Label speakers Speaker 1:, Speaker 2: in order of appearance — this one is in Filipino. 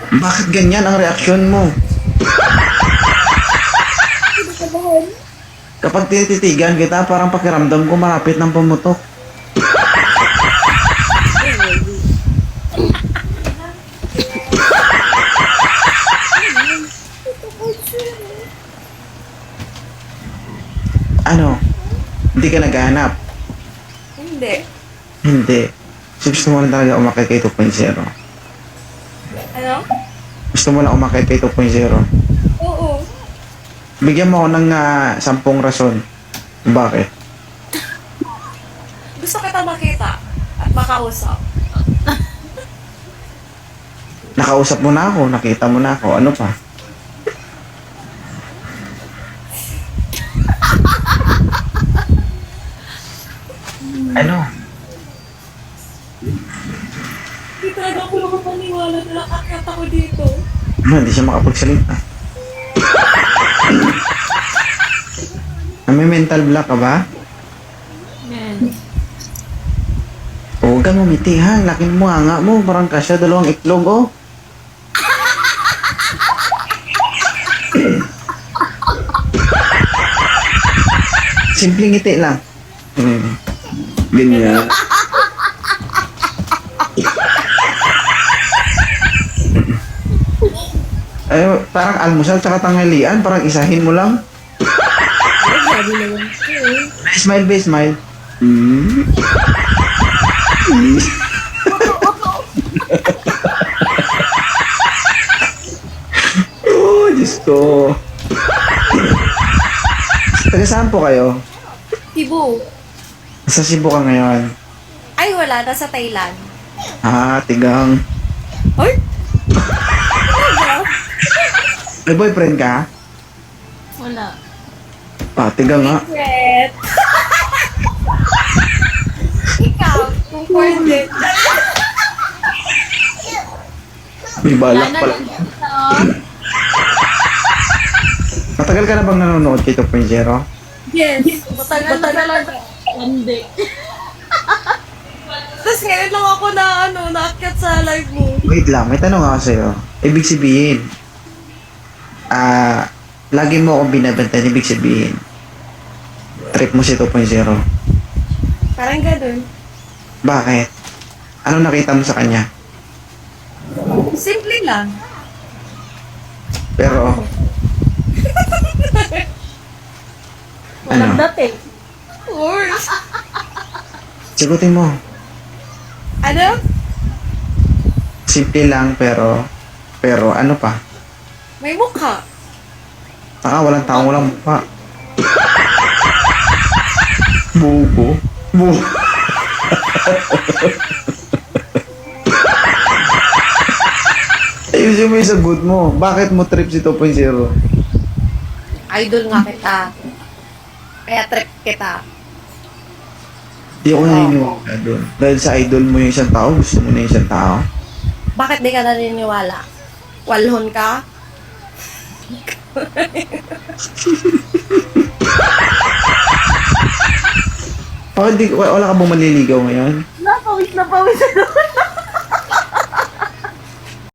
Speaker 1: Bakit ganyan ang reaksyon mo? Kapag tinititigan kita, parang pakiramdam ko marapit ng pumutok. Ano? Hindi ka naghahanap?
Speaker 2: Hindi.
Speaker 1: Hindi. So, gusto mo lang talaga umakit kay 2.0.
Speaker 2: Ano?
Speaker 1: Gusto mo lang umakit kay 2.0.
Speaker 2: Oo.
Speaker 1: Bigyan mo ako ng 10 rason. Bakit?
Speaker 2: Gusto kita makita at makausap.
Speaker 1: Nakausap mo na ako, nakita mo na ako. Ano pa? Ano?
Speaker 2: Hindi talaga ako makapaniwala na nakakit ako dito.
Speaker 1: Hindi siya makapagsalita. May mental block ka ba?
Speaker 2: Man.
Speaker 1: Huwag kang umiti ha. Laking mo, hanga mo. Parang kasya, 2 itlog oh. Simpleng ngiti lang. Ganyan. Ay, parang almusal tsaka tanghalian. Parang isahin mo lang.
Speaker 2: Grabe naman.
Speaker 1: Smile ba, smile? Oh, Diyos ko. Taga saan po kayo?
Speaker 2: Cebu.
Speaker 1: Sa Cebu ka ngayon?
Speaker 2: Ay, wala. Nasa Thailand.
Speaker 1: Tigang.
Speaker 2: Ay!
Speaker 1: May boyfriend ka?
Speaker 2: Wala.
Speaker 1: Tigang nga.
Speaker 2: Secret. Ikaw, kung pwede.
Speaker 1: May balak pala. Matagal ka na bang nanonood kay 2.0?
Speaker 2: Yes. Matagal na talaga. Hindi. Tapos ngayon lang ako na naakyat sa live mo.
Speaker 1: Wait lang, may tanong ako sa'yo. Ibig sabihin, lagi mo akong binabantan, ibig sabihin, trip mo si 2.0.
Speaker 2: Parang ganun.
Speaker 1: Bakit? Ano nakita mo sa kanya?
Speaker 2: Simple lang.
Speaker 1: Pero, ano?
Speaker 2: dating. Worse.
Speaker 1: Sigutin mo.
Speaker 2: Ano?
Speaker 1: Simple lang, pero ano pa?
Speaker 2: May mukha.
Speaker 1: Walang taong walang mukha. Buko. Buko. Ayusin mo yung sagot mo. Bakit mo trip si 2.0?
Speaker 2: Idol nga kita. Kaya trip kita.
Speaker 1: Di ako naniniwala doon. Dahil sa idol mo yung isang tao, gusto mo na yung isang tao.
Speaker 2: Bakit di ka naniniwala? Walhon ka?
Speaker 1: Bakit wala ka bang maliligaw ngayon?
Speaker 2: Napawis na pawis.